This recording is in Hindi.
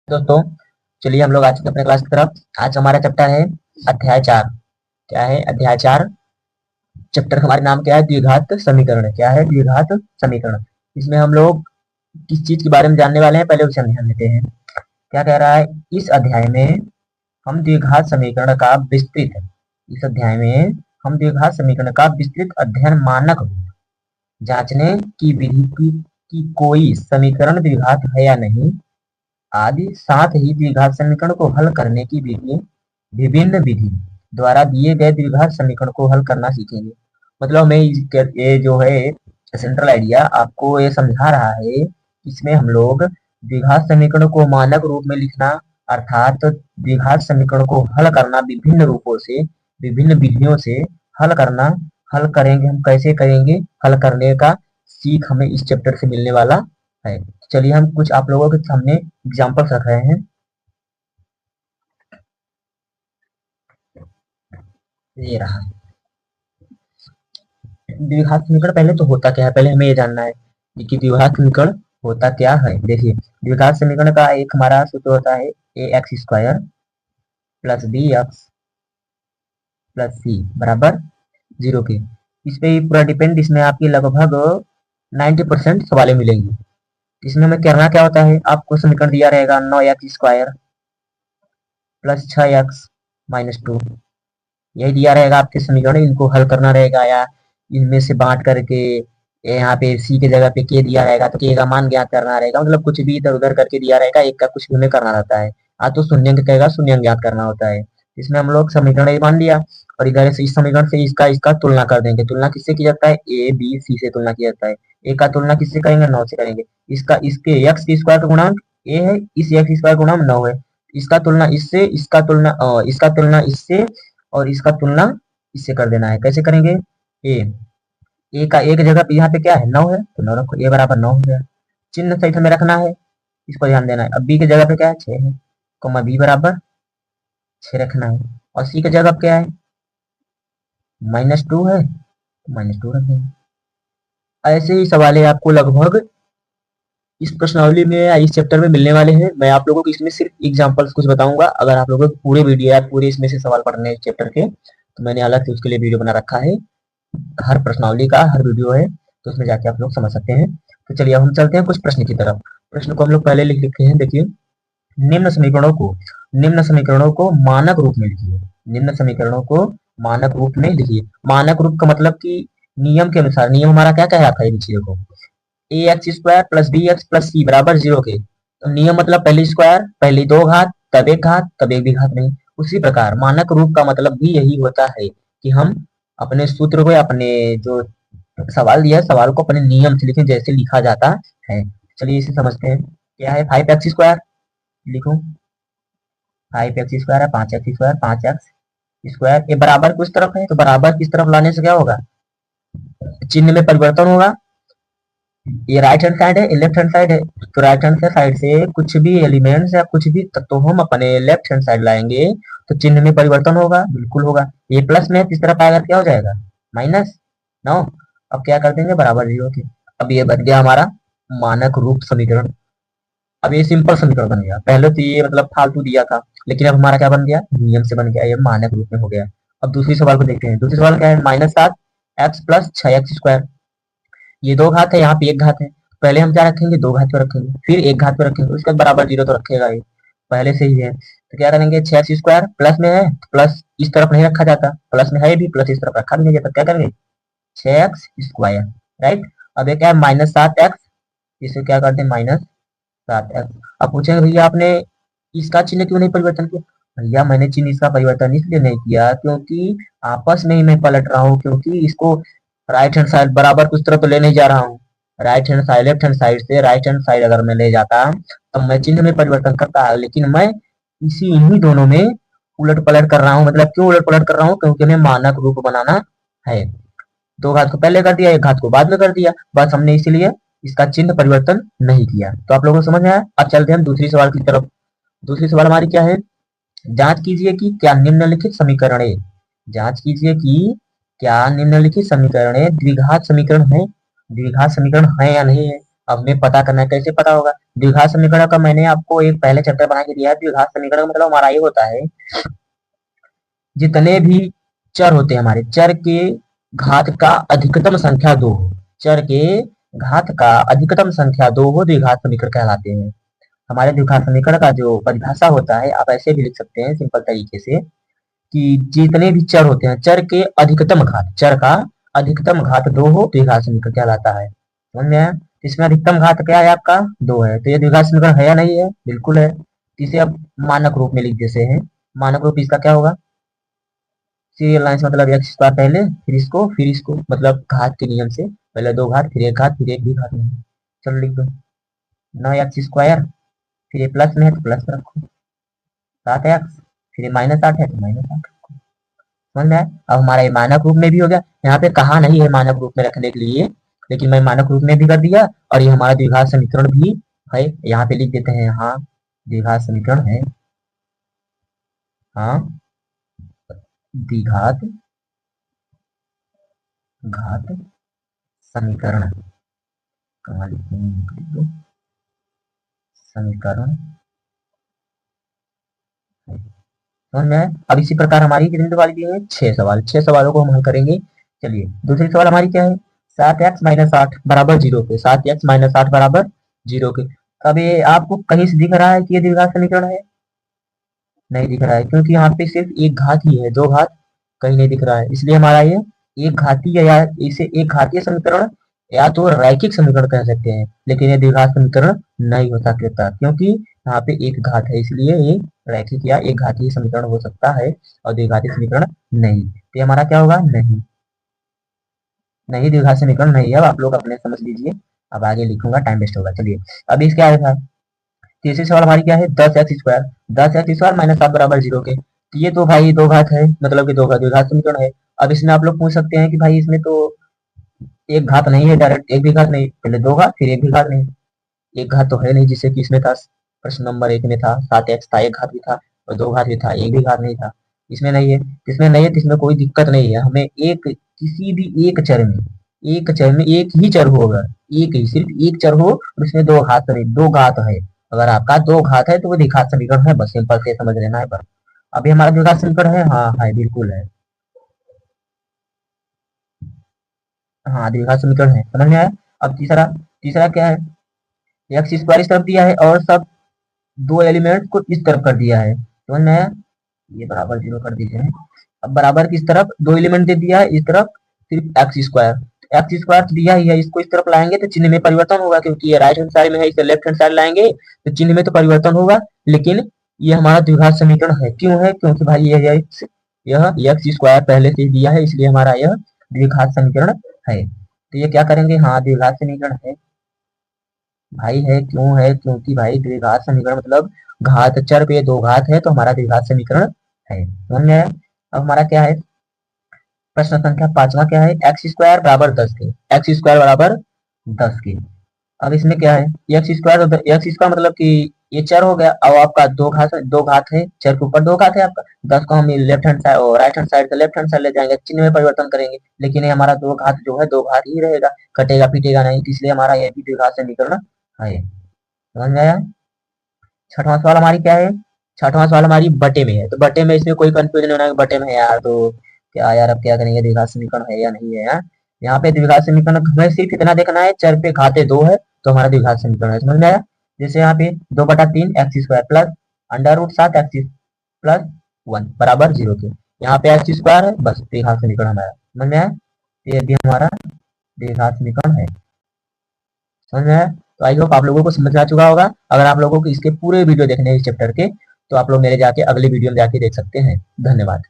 दोस्तों, चलिए हम लोग आज अपने क्लास की तरफ। आज हमारा चैप्टर है अध्याय 4। क्या है अध्याय 4? चैप्टर का हमारा नाम क्या है? द्विघात समीकरण। क्या है? द्विघात समीकरण। इसमें हम लोग किस चीज के बारे में जानने वाले हैं, पहले उसे ध्यान देते हैं। क्या कह रहा है इस अध्याय में? हम द्विघात समीकरण का विस्तृत इस अध्याय में हम द्विघात समीकरण का विस्तृत अध्ययन, मानक रूप जांचने की विधि की कोई समीकरण द्विघात है या नहीं आदि, साथ ही द्विघात समीकरण को हल करने की विधि, विभिन्न विधि द्वारा दिए गए द्विघात समीकरण को हल करना सीखेंगे। मतलब मैं ये जो है सेंट्रल आइडिया आपको ये समझा रहा है। इसमें हम लोग द्विघात समीकरण को मानक रूप में लिखना, अर्थात द्विघात समीकरण को हल करना विभिन्न रूपों से, विभिन्न विधियों से हल करना। हल करेंगे हम, कैसे करेंगे? हल करने का सीख हमें इस चैप्टर से मिलने वाला है। चलिए हम कुछ आप लोगों के सामने एग्जाम्पल्स रख रहे हैं। ये रहा द्विघात समीकरण। पहले तो होता क्या है, पहले हमें ये जानना है कि द्विघात समीकरण होता क्या है। देखिए, द्विघात समीकरण का एक हमारा सूत्र होता है a x square plus b x plus c बराबर 0 के। इस पे पूरा डिपेंड, इसमें आपकी लगभग 90% सवालें मिलेंगी। इसमें हमें करना क्या होता है, आपको समीकरण दिया रहेगा 9x square plus 6x minus 2, यही दिया रहेगा आपके समीकरण। इनको हल करना रहेगा या इनमें से बांट करके यहाँ पे सी के जगह पे के दिया रहेगा तो के का मान ज्ञात करना रहेगा। मतलब कुछ भी इधर उधर करके दिया रहेगा, एक का कुछ भी हमें करना रहता है। तो शून्य कहेगा, शून्य ज्ञात करना होता है। इसमें हम लोग समीकरण ये मान लिया और इधर से इस समीकरण से इसका इसका तुलना कर देंगे। तुलना किससे की जाता है? ए बी सी से तुलना की जाता है। ए का तुलना किससे करेंगे? 9 से करेंगे। इसका इसके एक्स की स्क्वायर का गुणांक ए है, इस एक्स स्क्वायर का गुणांक 9 है। इसका तुलना इससे, इसका तुलना इससे और इसका तुलना इससे कर देना है। कैसे करेंगे? ए ए का एक जगह पे यहाँ पे क्या है? 9 है, तो 9 रखो, ए बराबर 9 हो गया। चिन्ह सहित हमें रखना है, इसको ध्यान देना है। अब बी की जगह पे क्या है? 6 है, कॉमा बी बराबर 6 रखना है। और सी की जगह पे क्या है? -2 है, तो -2 रख देंगे। ऐसे ही सवाल है आपको लगभग इस प्रश्नावली में या इस चैप्टर में मिलने वाले हैं। मैं आप लोगों को इसमें सिर्फ एग्जांपल्स कुछ बताऊंगा। अगर आप लोगों को पूरे वीडियो या पूरे इसमें से सवाल पढ़ने हैं चैप्टर के, तो मैंने अलग से उसके लिए वीडियो बना रखा है। हर प्रश्नावली का हर वीडियो है, तो उसमें जाके आप लोग समझ सकते हैं। तो चलिए अब हम चलते हैं कुछ प्रश्न की तरफ। प्रश्न को हम लोग पहले लिख लिखते हैं। देखिए, निम्न समीकरणों को निम्न समीकरणों को मानक रूप में लिखिए। निम्न समीकरणों को मानक रूप में लिखिए। मानक रूप का मतलब कि नियम के अनुसार। नियम हमारा क्या कह रहा था? ये को a x square plus b x plus c बराबर 0 के। तो नियम मतलब पहली स्क्वायर, पहली दो घात, तब एक घात, तब एक भी घात नहीं। उसी प्रकार मानक रूप का मतलब भी यही होता है कि हम अपने सूत्र को या अपने जो सवाल दिया है, सवाल को अपने नियम से लिखें, जैसे लिखा जाता है। चलिए इसे समझते हैं। क्या है? 5x स्क्वायर लिखो। 5x स्क्वायर है 5x स्क्वायर, 5x स्क्वायर। ये बराबर किस तरफ है, तो बराबर किस तरफ लाने से क्या होगा? चिन्ह में परिवर्तन होगा। ये राइट हैंड साइड है, ये लेफ्ट हैंड साइड है। तो राइट हैंड साइड से कुछ भी एलिमेंट्स या कुछ भी तत्व हम अपने लेफ्ट हैंड साइड लाएंगे तो चिन्ह में परिवर्तन होगा, बिल्कुल होगा। ये प्लस में इस तरफ आएगा क्या हो जाएगा? -9। अब क्या कर देंगे? बराबर 0 के। अब ये बन गया हमारा मानक रूप समीकरण। अब ये सिंपल समीकरण बन गया। पहले तो ये मतलब फालतू दिया था, लेकिन अब हमारा क्या बन गया? नियम से बन गया, ये मानक रूप में हो गया। अब दूसरी सवाल को देखते हैं। दूसरी सवाल क्या है? -7x plus 6x square. ये दो घात है, यहाँ पे एक घात है। पहले हम क्या रखेंगे? दो घात पे रखेंगे, फिर एक घात पे रखेंगे, उसके बाद बराबर 0 तो रखेगा ये, पहले से ही है। तो क्या करेंगे? 6x स्क्वायर प्लस में है, प्लस इस तरफ नहीं रखा जाता, प्लस में है भी, प्लस इस तरफ रखा भी नहीं जाता। क्या करेंगे? 6x square, right. अब ये क्या है? -7x, इसे क्या करते हैं? -7x। अब पूछेंगे भैया आपने इसका चिन्ह क्यों नहीं परिवर्तन किया? भैया मैंने चिन्ह इसका परिवर्तन इसलिए नहीं किया क्योंकि आपस में ही मैं पलट रहा हूँ, क्योंकि इसको राइट हैंड साइड बराबर कुछ तरह तो ले नहीं जा रहा हूँ। Right hand side, left hand side से राइट हैंड साइड अगर मैं ले जाता तो मैं चिन्ह में परिवर्तन करता, लेकिन मैं इसी इन्हीं दोनों में उलट पलट कर रहा हूँ। मतलब क्यों उलट पलट कर रहा हूँ? क्योंकि हमें मानक रूप बनाना है। दो घात को पहले कर दिया, एक घात को बाद में कर दिया, बस हमने इसीलिए इसका चिन्ह परिवर्तन नहीं किया। तो आप लोगों को समझ में आया। अब चलते हैं दूसरी सवाल की तरफ। दूसरी सवाल हमारी क्या है? जांच कीजिए कि क्या निम्नलिखित समीकरण, जांच कीजिए कि क्या निम्नलिखित समीकरण द्विघात समीकरण है, द्विघात समीकरण है या नहीं है। अब हमें पता करना है, कैसे पता होगा? द्विघात समीकरण का मैंने आपको एक पहले चैप्टर बना के दिया है। द्विघात समीकरण का मतलब हमारा ये होता है, जितने भी चर होते हैं हमारे, चर के घात का अधिकतम संख्या 2 हो, चर के घात का अधिकतम संख्या 2 हो, द्विघात समीकरण कहलाते हैं। हमारे द्विघात समीकरण का जो परिभाषा होता है, आप ऐसे भी लिख सकते हैं सिंपल तरीके से, कि जितने भी चर होते हैं, चर के अधिकतम घात, चर का अधिकतम घात 2 हो, द्विघात समीकरण कहलाता है। समझ में आया? इसमें अधिकतम घात क्या है आपका? 2 है, तो ये द्विघात समीकरण है या नहीं है? बिल्कुल है। इसे अब मानक रूप में लिख देते हैं। मानक रूप इसका क्या होगा? सीरियल लाइन से मतलब एक्स स्क्वायर पहले, फिर इसको मतलब घात के नियम से, पहले 2 घात, फिर 1 घात, फिर एक भी घात नहीं। चलो लिख दो, 9x स्क्वायर, फिर ये प्लस में है तो प्लस में रखो, 7x, फिर ये -8 है तो -8 रखो। समझ में आया? अब हमारा ये मानक रूप में भी हो गया। यहाँ पे कहा नहीं है मानक रूप में रखने के लिए, लेकिन मैं मानक रूप में भी कर दिया, और ये हमारा द्विघात समीकरण भी है। यहाँ पे लिख देते हैं, हाँ द्विघात समीकरण है, हाँ द्विघात घात समीकरण, कहाँ लिखेंगे? समीकरण। समझ में आया? अब इसी प्रकार हमारी कितनी सवाल दी है? 6 सवाल। 6 सवालों को हम हल करेंगे। चलिए दूसरी सवाल हमारी क्या है? 7x-8 बराबर 0 के, 7x-8 बराबर 0 के। अब ये आपको कहीं से दिख रहा है कि ये द्विघात समीकरण है? नहीं दिख रहा है, क्योंकि यहाँ पे सिर्फ एक घात ही है, 2 घात कहीं नहीं दिख रहा है। इसलिए हमारा ये एक घातीय, या इसे एक घातीय समीकरण या तो रैखिक समीकरण कह सकते हैं, लेकिन ये द्विघात समीकरण नहीं हो सकता, क्योंकि यहाँ पे एक घात है, इसलिए ये रैखिक या एक घातीय समीकरण हो सकता है और द्विघातीय समीकरण नहीं। तो ये हमारा क्या होगा? नहीं, नहीं द्विघात समीकरण नहीं है। अब आप लोग अपने समझ लीजिए, अब आगे लिखूंगा, टाइम वेस्ट होगा। चलिए अब इसके आगे था तीसरी सवाल हमारी क्या है? 10x स्क्वायर, 10x स्क्वायर -7 बराबर 0 के। तो ये तो भाई 2 घात है, मतलब कि 2 घात द्विघात समीकरण है। अब इसमें आप लोग पूछ सकते हैं कि भाई इसमें तो एक घात नहीं है, डायरेक्ट एक भी घात नहीं, पहले 2 घात फिर एक भी घात नहीं, एक घात तो है नहीं, जिससे कि इसमें था, प्रश्न नंबर 1 में था 7x था, एक घात भी था और 2 घात भी था, एक भी घात नहीं था। इसमें नहीं है, इसमें नहीं है तो इसमें कोई दिक्कत नहीं है। हमें एक, किसी भी एक चर में, एक चर में एक ही चर होगा, एक ही, सिर्फ एक चर हो और उसमें 2 घात नहीं, 2 घात है। अगर आपका 2 घात है तो वो द्विघात समीकरण है, बस सिंपल से समझ लेना है बस। अभी हमारा द्विघात समीकरण है, हाँ है, बिल्कुल है, हाँ द्विघात समीकरण है। समझ में आया? अब तीसरा, तीसरा क्या है? एक्स स्क्वायर इस तरफ दिया है और सब 2 एलिमेंट को इस तरफ कर दिया है। समझ में आया? ये बराबर 0 कर दीजिए। अब बराबर किस तरफ? 2 एलिमेंट दे दिया है इस तरफ, सिर्फ एक्स स्क्वायर, एक्स स्क्वायर तो दिया ही है, इसको इस तरफ लाएंगे तो चिन्ह में परिवर्तन होगा, क्योंकि ये राइट हैंड साइड में है, इसे लेफ्ट हैंड साइड लाएंगे तो चिन्ह में तो परिवर्तन होगा, लेकिन ये हमारा द्विघात समीकरण है। क्यों है? क्योंकि भाई यह एक्स स्क्वायर पहले से ही दिया है, इसलिए हमारा यह द्विघात समीकरण है। तो ये क्या करेंगे? हाँ द्विघात समीकरण है भाई, है। क्यों है? क्योंकि भाई द्विघात समीकरण मतलब घात, चर पे 2 घात है तो हमारा द्विघात समीकरण है। समझ में आया? अब हमारा क्या है? प्रश्न संख्या 5वां क्या है? एक्स स्क्वायर बराबर 10 के, एक्स स्क्वायर बराबर 10 के। अब इसमें क्या है? एक्स स्क्वायर, एक्स स्क्वायर मतलब कि ये चर हो गया। अब आपका 2 घात, 2 घात है, चर के ऊपर 2 घात है आपका, 10 को हम लेफ्ट हैंड साइड और राइट हैंड साइड से लेफ्ट हैंड साइड ले जाएंगे, चिन्ह में परिवर्तन करेंगे, लेकिन ये हमारा 2 घात जो है 2 घात ही रहेगा, कटेगा पीटेगा नहीं, इसलिए हमारा ये भी द्विघात समीकरण है। समझ में आया? छठवां सवाल हमारी क्या है? छठवां सवाल हमारी बटे में है, तो बटे में इसमें कोई कंफ्यूजन नहीं होना है, बटे में है यार तो क्या यार, अब क्या करेंगे, द्विघात समीकरण है या नहीं है यार? यहाँ पे द्विघात समीकरण हमें सिर्फ इतना देखना है, चर पे घाते 2 है तो हमारा द्विघात समीकरण है। समझ में आया? जैसे यहाँ पे 2/3 x square plus √7 x plus 1 बराबर 0 के, यहाँ पे एक्स स्क्वायर है, बस द्विघात समीकरण हमारा। समझ में आया? ये भी हमारा द्विघात समीकरण है। समझ में आया? तो आई होप आप लोगों को समझ आ चुका होगा। अगर आप लोगों को इसके पूरे वीडियो देखने हैं इस चैप्टर के, तो आप लोग मेरे जाके अगले वीडियो में जाके देख सकते हैं। धन्यवाद।